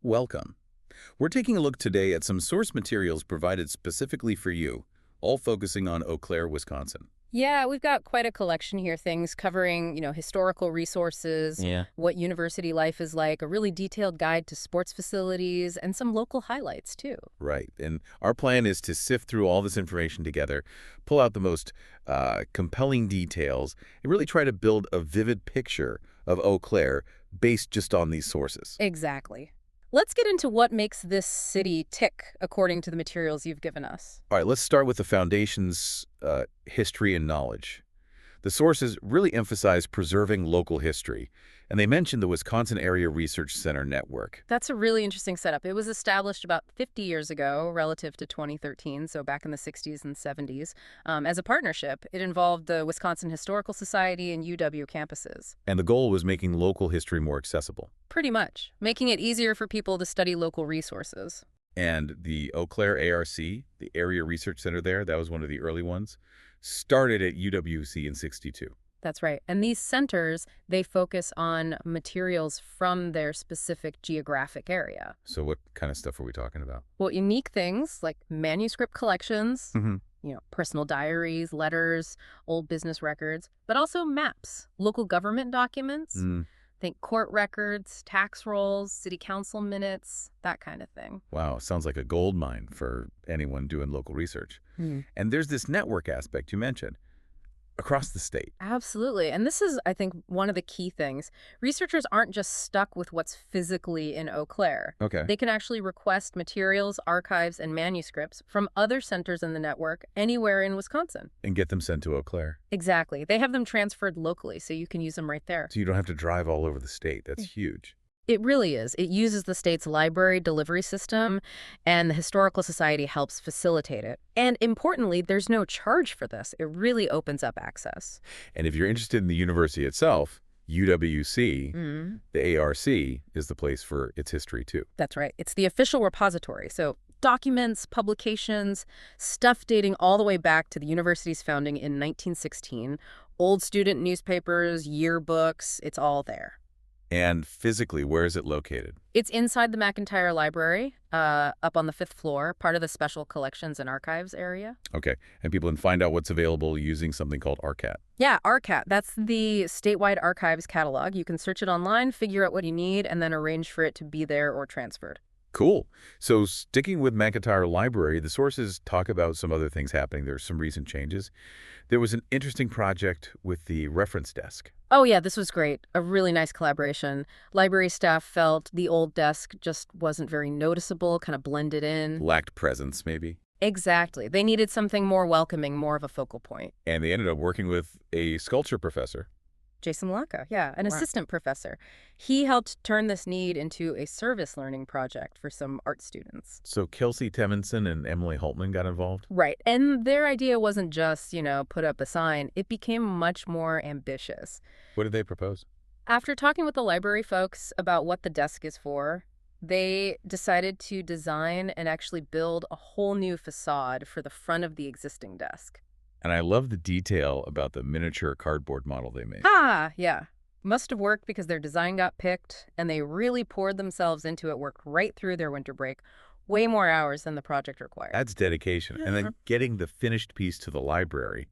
Welcome. We're taking a look today at some source materials provided specifically for you, all focusing on Eau Claire, Wisconsin. Yeah, we've got quite a collection here, things covering, historical resources, Yeah. what university life is like, a really detailed guide to sports facilities, and some local highlights, too. Right. And our plan is to sift through all this information together, pull out the most compelling details, and really try to build a vivid picture of Eau Claire based just on these sources. Exactly. Let's get into what makes this city tick, according to the materials you've given us. All right, let's start with the foundation's history and knowledge. The sources really emphasize preserving local history, and they mention the Wisconsin Area Research Center network. That's a really interesting setup. It was established about 50 years ago, relative to 2013, so back in the 60s and 70s. As a partnership, it involved the Wisconsin Historical Society and UW campuses. And the goal was making local history more accessible. Pretty much, making it easier for people to study local resources. And the Eau Claire ARC, the Area Research Center there, that was one of the early ones, started at UWC in '62. That's right. And these centers, they focus on materials from their specific geographic area. So what kind of stuff are we talking about? Well, unique things like manuscript collections, Mm-hmm. personal diaries, letters, old business records, but also maps, local government documents. Think court records, tax rolls, city council minutes, that kind of thing. Wow, sounds like a gold mine for anyone doing local research. And there's this network aspect you mentioned across the state. Absolutely. And this is, I think, one of the key things. Researchers aren't just stuck with what's physically in Eau Claire. Okay. They can actually request materials, archives, and manuscripts from other centers in the network anywhere in Wisconsin. And get them sent to Eau Claire. Exactly. They have them transferred locally, so you can use them right there. So you don't have to drive all over the state. That's huge. It really is. It uses the state's library delivery system, and the Historical Society helps facilitate it. And importantly, there's no charge for this. It really opens up access. And if you're interested in the university itself, UWC, the ARC, is the place for its history too. That's right. It's the official repository. So documents, publications, stuff dating all the way back to the university's founding in 1916, old student newspapers, yearbooks, it's all there. And physically, where is it located? It's inside the McIntyre Library, up on the 5th floor, part of the Special Collections and Archives area. Okay. And people can find out what's available using something called ARCAT. Yeah, ARCAT. That's the statewide archives catalog. You can search it online, figure out what you need, and then arrange for it to be there or transferred. Cool. So sticking with McIntyre Library, the sources talk about some other things happening. There's some recent changes. There was an interesting project with the reference desk. Oh, yeah, this was great. A really nice collaboration. Library staff felt the old desk just wasn't very noticeable, kind of blended in. Lacked presence, maybe. Exactly. They needed something more welcoming, more of a focal point. And they ended up working with a sculpture professor. Jason Laka, yeah, an Wow. assistant professor. He helped turn this need into a service learning project for some art students. So Kelsey Temenson and Emily Holtman got involved. Right. And their idea wasn't just, put up a sign. It became much more ambitious. What did they propose? After talking with the library folks about what the desk is for, they decided to design and actually build a whole new facade for the front of the existing desk. And I love the detail about the miniature cardboard model they made. Ah, yeah. Must have worked because their design got picked, and they really poured themselves into it, worked right through their winter break, way more hours than the project required. That's dedication. And then getting the finished piece to the library,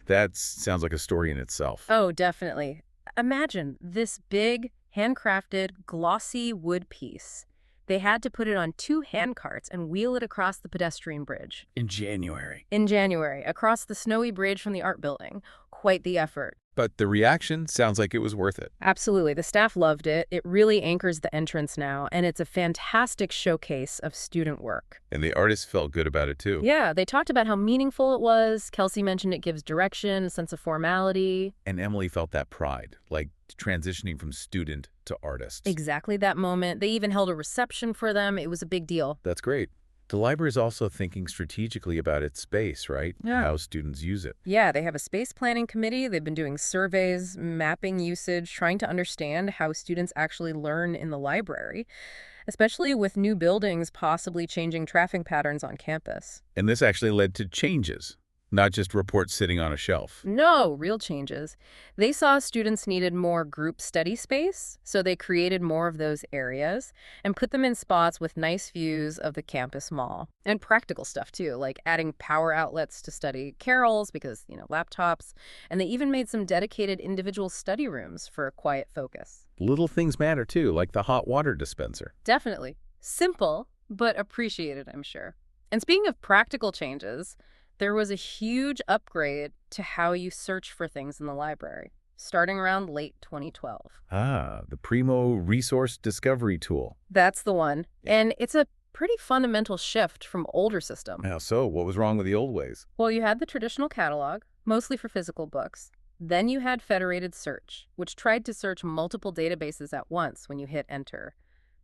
that sounds like a story in itself. Oh, definitely. Imagine this big, handcrafted, glossy wood piece. They had to put it on 2 hand carts and wheel it across the pedestrian bridge. In January. In January, across the snowy bridge from the art building. Quite the effort. But the reaction sounds like it was worth it. Absolutely. The staff loved it. It really anchors the entrance now, and it's a fantastic showcase of student work. And the artists felt good about it too. Yeah, they talked about how meaningful it was. Kelsey mentioned it gives direction, a sense of formality. And Emily felt that pride, like transitioning from student to artist. Exactly that moment. They even held a reception for them. It was a big deal. That's great. The library is also thinking strategically about its space, right? Yeah. How students use it. Yeah, they have a space planning committee. They've been doing surveys, mapping usage, trying to understand how students actually learn in the library, especially with new buildings possibly changing traffic patterns on campus. And this actually led to changes. Not just reports sitting on a shelf. No, real changes. They saw students needed more group study space, so they created more of those areas and put them in spots with nice views of the campus mall. And practical stuff too, like adding power outlets to study carols because, laptops. And they even made some dedicated individual study rooms for a quiet focus. Little things matter too, like the hot water dispenser. Definitely. Simple, but appreciated, I'm sure. And speaking of practical changes, there was a huge upgrade to how you search for things in the library, starting around late 2012. Ah, the Primo Resource Discovery Tool. That's the one. And it's a pretty fundamental shift from older system. How so? What was wrong with the old ways? Well, you had the traditional catalog, mostly for physical books. Then you had federated search, which tried to search multiple databases at once when you hit enter.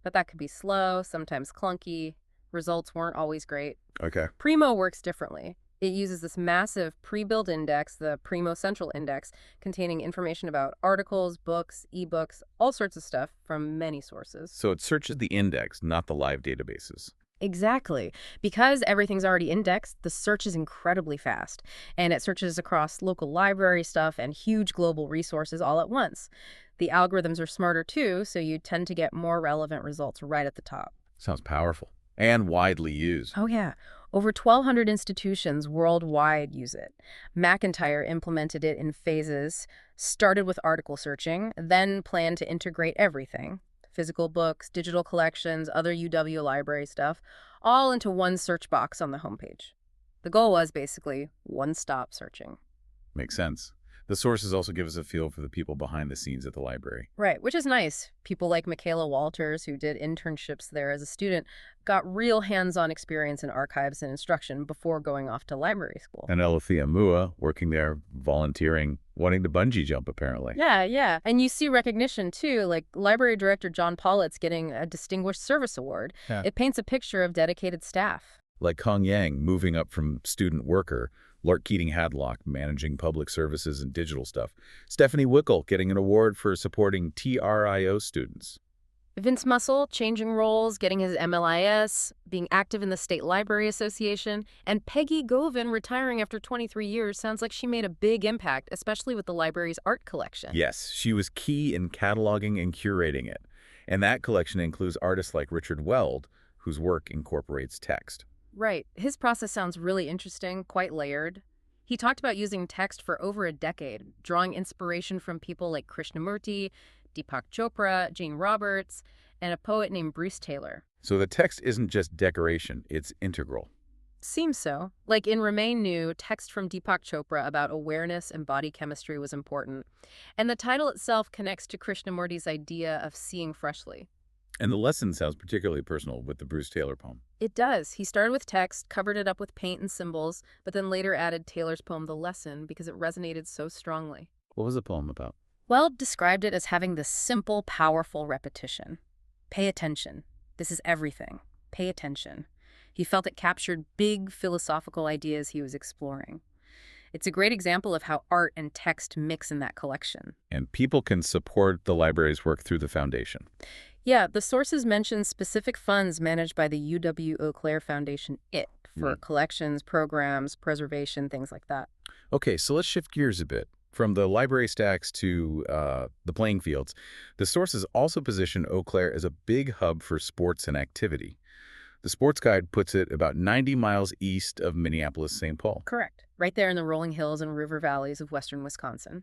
But that could be slow, sometimes clunky. Results weren't always great. Okay. Primo works differently. It uses this massive pre-built index, the Primo Central Index, containing information about articles, books, ebooks, all sorts of stuff from many sources. So it searches the index, not the live databases. Exactly. Because everything's already indexed, the search is incredibly fast, and it searches across local library stuff and huge global resources all at once. The algorithms are smarter too, so you tend to get more relevant results right at the top. Sounds powerful. And widely used. Oh, yeah. Over 1,200 institutions worldwide use it. McIntyre implemented it in phases, started with article searching, then planned to integrate everything. Physical books, digital collections, other UW library stuff, all into one search box on the homepage. The goal was basically one-stop searching. Makes sense. The sources also give us a feel for the people behind the scenes at the library. Right, which is nice. People like Michaela Walters, who did internships there as a student, got real hands-on experience in archives and instruction before going off to library school. And Alethea Mua, working there, volunteering, wanting to bungee jump, apparently. Yeah. And you see recognition, too, like Library Director John Pollitt's getting a Distinguished Service Award. Yeah. It paints a picture of dedicated staff. Like Kong Yang, moving up from student worker, Lark Keating-Hadlock, managing public services and digital stuff. Stephanie Wickel, getting an award for supporting TRIO students. Vince Mussel, changing roles, getting his MLIS, being active in the State Library Association, and Peggy Govin retiring after 23 years sounds like she made a big impact, especially with the library's art collection. Yes, she was key in cataloging and curating it. And that collection includes artists like Richard Weld, whose work incorporates text. Right. His process sounds really interesting, quite layered. He talked about using text for over a decade, drawing inspiration from people like Krishnamurti, Deepak Chopra, Jane Roberts, and a poet named Bruce Taylor. So the text isn't just decoration, it's integral. Seems so. Like in Remain New, text from Deepak Chopra about awareness and body chemistry was important. And the title itself connects to Krishnamurti's idea of seeing freshly. And the lesson sounds particularly personal with the Bruce Taylor poem. It does. He started with text, covered it up with paint and symbols, but then later added Taylor's poem The Lesson because it resonated so strongly. What was the poem about? Weld described it as having this simple, powerful repetition. Pay attention. This is everything. Pay attention. He felt it captured big philosophical ideas he was exploring. It's a great example of how art and text mix in that collection. And people can support the library's work through the foundation. Yeah, the sources mention specific funds managed by the UW Eau Claire Foundation, for collections, programs, preservation, things like that. Okay, so let's shift gears a bit. From the library stacks to the playing fields, the sources also position Eau Claire as a big hub for sports and activity. The sports guide puts it about 90 miles east of Minneapolis, St. Paul. Correct. Right there in the rolling hills and river valleys of western Wisconsin.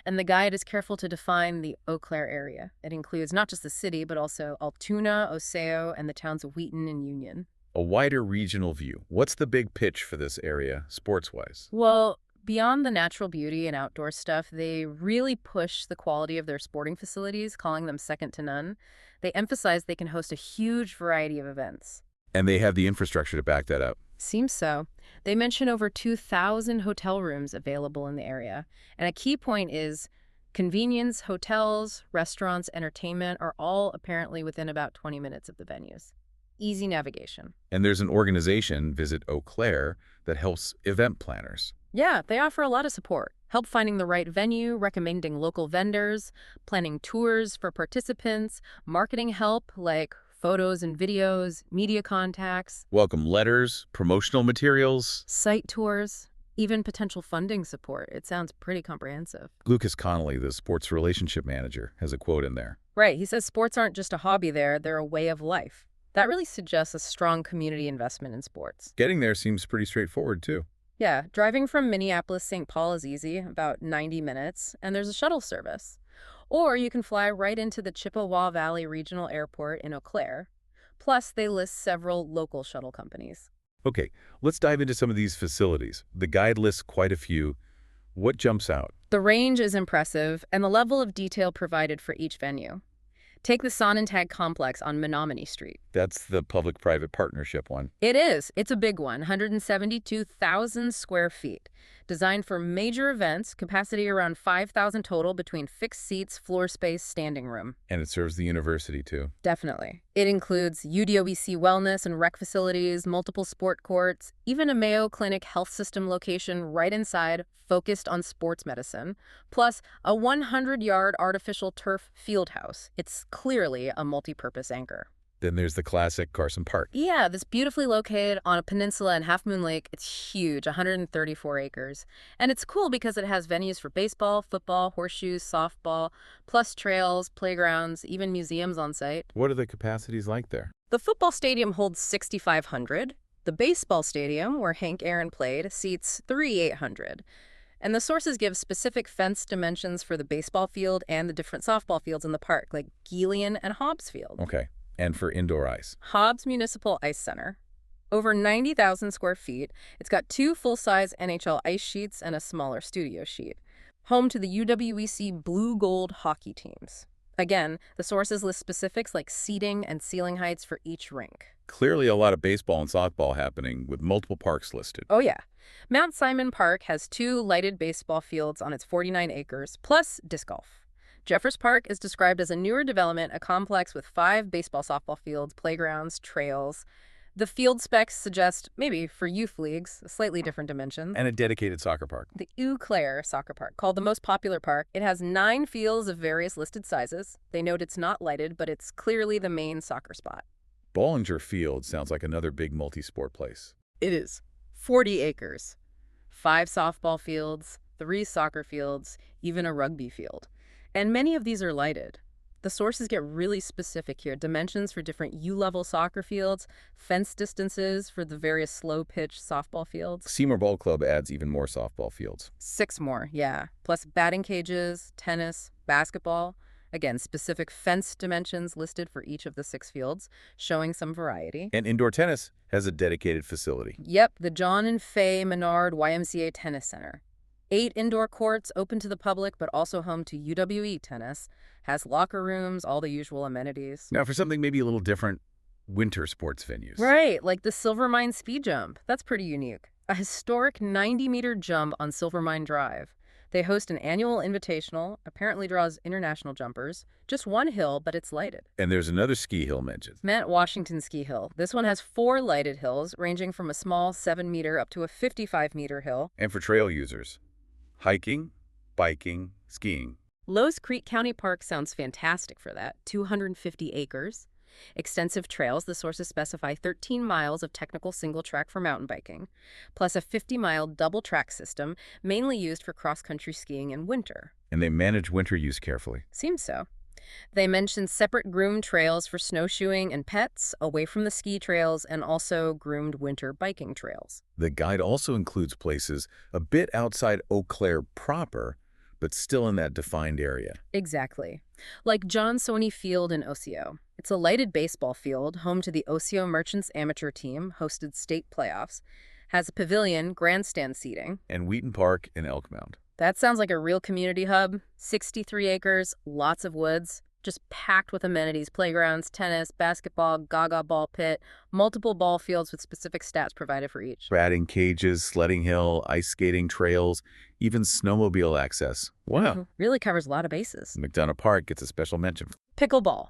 And the guide is careful to define the Eau Claire area. It includes not just the city, but also Altoona, Osseo, and the towns of Wheaton and Union. A wider regional view. What's the big pitch for this area, sports-wise? Well, beyond the natural beauty and outdoor stuff, they really push the quality of their sporting facilities, calling them second to none. They emphasize they can host a huge variety of events. And they have the infrastructure to back that up. Seems so. They mention over 2,000 hotel rooms available in the area. And a key point is convenience, hotels, restaurants, entertainment are all apparently within about 20 minutes of the venues. Easy navigation. And there's an organization, Visit Eau Claire, that helps event planners. Yeah, they offer a lot of support. Help finding the right venue, recommending local vendors, planning tours for participants, marketing help like photos and videos, media contacts, Welcome letters, promotional materials. site tours. Even potential funding support. It sounds pretty comprehensive. Lucas Connolly, the sports relationship manager, has a quote in there. Right, he says sports aren't just a hobby there, they're a way of life. That really suggests a strong community investment in sports. Getting there seems pretty straightforward, too. Yeah, driving from Minneapolis, St. Paul is easy, about 90 minutes, and there's a shuttle service. Or you can fly right into the Chippewa Valley Regional Airport in Eau Claire. Plus, they list several local shuttle companies. Okay, let's dive into some of these facilities. The guide lists quite a few. What jumps out? The range is impressive, and the level of detail provided for each venue. Take the Sonntag complex on Menominee Street. That's the public-private partnership one. It is. It's a big one, 172,000 square feet. Designed for major events, capacity around 5,000 total between fixed seats, floor space, standing room. And it serves the university, too. Definitely. It includes UDOEC wellness and rec facilities, multiple sport courts, even a Mayo Clinic health system location right inside, focused on sports medicine, plus a 100-yard artificial turf field house. It's clearly a multi-purpose anchor. Then there's the classic Carson Park. Yeah, this beautifully located on a peninsula in Half Moon Lake. It's huge, 134 acres. And it's cool because it has venues for baseball, football, horseshoes, softball, plus trails, playgrounds, even museums on site. What are the capacities like there? The football stadium holds 6,500. The baseball stadium, where Hank Aaron played, seats 3,800. And the sources give specific fence dimensions for the baseball field and the different softball fields in the park, like Gillian and Hobbs Field. Okay. And for indoor ice? Hobbs Municipal Ice Center. Over 90,000 square feet. It's got 2 full-size NHL ice sheets and a smaller studio sheet. Home to the UWEC Blue Gold hockey teams. Again, the sources list specifics like seating and ceiling heights for each rink. Clearly a lot of baseball and softball happening, with multiple parks listed. Oh yeah. Mount Simon Park has 2 lighted baseball fields on its 49 acres, plus disc golf. Jeffers Park is described as a newer development, a complex with 5 baseball-softball fields, playgrounds, trails. The field specs suggest, maybe for youth leagues, slightly different dimensions. And a dedicated soccer park. The Eau Claire soccer park, called the most popular park, it has 9 fields of various listed sizes. They note it's not lighted, but it's clearly the main soccer spot. Bollinger Field sounds like another big multi-sport place. It is. 40 acres. 5 softball fields, 3 soccer fields, even a rugby field. And many of these are lighted. The sources get really specific here. Dimensions for different U-level soccer fields, fence distances for the various slow-pitch softball fields. Seymour Ball Club adds even more softball fields. 6 more, yeah. Plus batting cages, tennis, basketball. Again, specific fence dimensions listed for each of the 6 fields, showing some variety. And indoor tennis has a dedicated facility. Yep, the John and Faye Menard YMCA Tennis Center. 8 indoor courts open to the public, but also home to UWE tennis. Has locker rooms, all the usual amenities. Now, for something maybe a little different, winter sports venues. Right, like the Silvermine Speed Jump. That's pretty unique. A historic 90-meter jump on Silvermine Drive. They host an annual invitational, apparently draws international jumpers. Just one hill, but it's lighted. And there's another ski hill mentioned. Mount Washington Ski Hill. This one has 4 lighted hills, ranging from a small 7-meter up to a 55-meter hill. And for trail users, hiking, biking, skiing. Lowe's Creek County Park sounds fantastic for that. 250 acres. Extensive trails, the sources specify 13 miles of technical single track for mountain biking, plus a 50-mile double track system, mainly used for cross-country skiing in winter. And they manage winter use carefully. Seems so. They mention separate groomed trails for snowshoeing and pets, away from the ski trails, and also groomed winter biking trails. The guide also includes places a bit outside Eau Claire proper, but still in that defined area. Exactly. Like John Sony Field in Osseo. It's a lighted baseball field, home to the Osseo Merchants amateur team, hosted state playoffs. Has a pavilion, grandstand seating. And Wheaton Park in Elkmount. That sounds like a real community hub. 63 acres, lots of woods, just packed with amenities, playgrounds, tennis, basketball, gaga ball pit, multiple ball fields with specific stats provided for each. Batting cages, sledding hill, ice skating trails, even snowmobile access. Wow. Really covers a lot of bases. McDonough Park gets a special mention. Pickleball.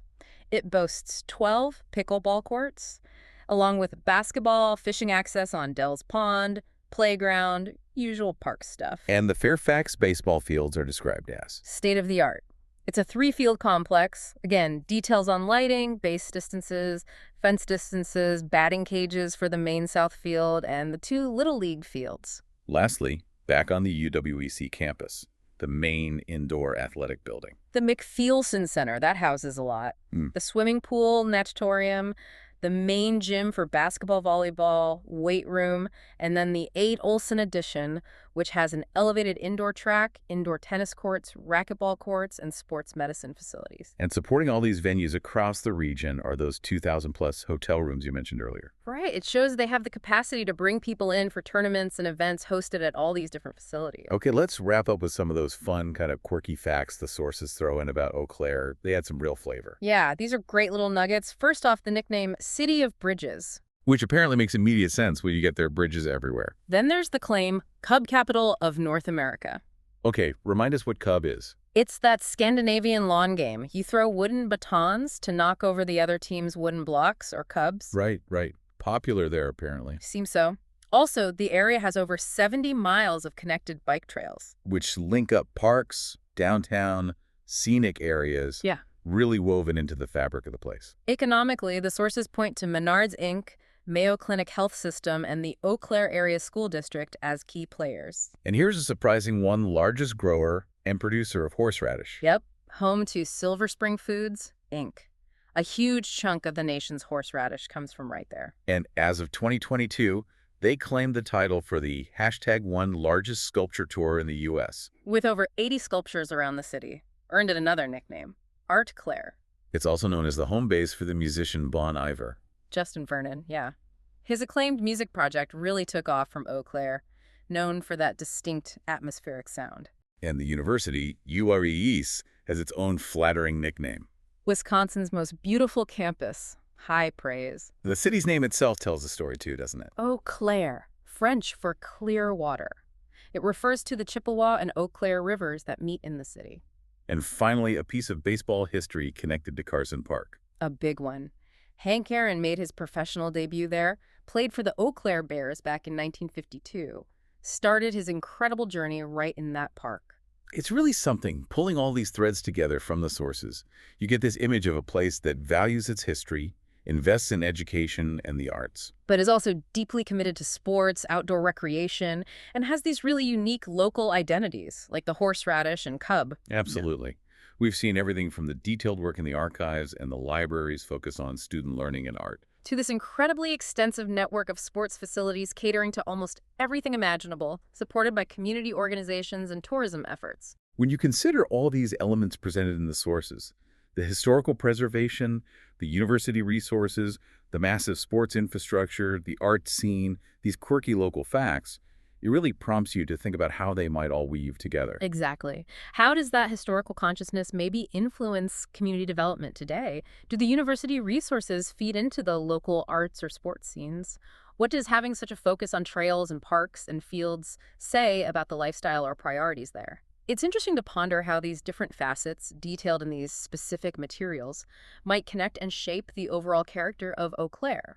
It boasts 12 pickleball courts, along with basketball, fishing access on Dell's Pond, playground, usual park stuff. And the Fairfax baseball fields are described as state-of-the-art. It's a 3-field complex. Again, details on lighting, base distances, fence distances, batting cages for the main south field, and the 2 Little League fields. Lastly, back on the UWEC campus, the main indoor athletic building. The McPherson Center, that houses a lot. Mm. The swimming pool, natatorium, the main gym for basketball, volleyball, weight room, and then the 8 Olson addition, which has an elevated indoor track, indoor tennis courts, racquetball courts, and sports medicine facilities. And supporting all these venues across the region are those 2,000-plus hotel rooms you mentioned earlier. Right. It shows they have the capacity to bring people in for tournaments and events hosted at all these different facilities. Okay, let's wrap up with some of those fun, kind of quirky facts the sources throw in about Eau Claire. They add some real flavor. Yeah, these are great little nuggets. First off, the nickname City of Bridges. Which apparently makes immediate sense when you get their bridges everywhere. Then there's the claim, Cub Capital of North America. Okay, remind us what Cub is. It's that Scandinavian lawn game. You throw wooden batons to knock over the other team's wooden blocks or cubs. Right. Popular there, apparently. Seems so. Also, the area has over 70 miles of connected bike trails. Which link up parks, downtown, scenic areas. Yeah. Really woven into the fabric of the place. Economically, the sources point to Menards, Inc., Mayo Clinic Health System, and the Eau Claire Area School District as key players. And here's a surprising one, largest grower and producer of horseradish. Yep, home to Silver Spring Foods, Inc. A huge chunk of the nation's horseradish comes from right there. And as of 2022, they claimed the title for the #1 largest sculpture tour in the U.S. With over 80 sculptures around the city, earned it another nickname, Art Claire. It's also known as the home base for the musician Bon Iver. Justin Vernon, yeah. His acclaimed music project really took off from Eau Claire, known for that distinct atmospheric sound. And the university, URES, has its own flattering nickname. Wisconsin's most beautiful campus. High praise. The city's name itself tells the story too, doesn't it? Eau Claire, French for clear water. It refers to the Chippewa and Eau Claire rivers that meet in the city. And finally, a piece of baseball history connected to Carson Park. A big one. Hank Aaron made his professional debut there, played for the Eau Claire Bears back in 1952, started his incredible journey right in that park. It's really something, pulling all these threads together from the sources. You get this image of a place that values its history, invests in education and the arts, but is also deeply committed to sports, outdoor recreation, and has these really unique local identities, like the horseradish and cub. Absolutely. We've seen everything from the detailed work in the archives and the libraries focus on student learning and art, to this incredibly extensive network of sports facilities catering to almost everything imaginable, supported by community organizations and tourism efforts. When you consider all these elements presented in the sources, the historical preservation, the university resources, the massive sports infrastructure, the art scene, these quirky local facts, it really prompts you to think about how they might all weave together. Exactly. How does that historical consciousness maybe influence community development today? Do the university resources feed into the local arts or sports scenes? What does having such a focus on trails and parks and fields say about the lifestyle or priorities there? It's interesting to ponder how these different facets, detailed in these specific materials, might connect and shape the overall character of Eau Claire.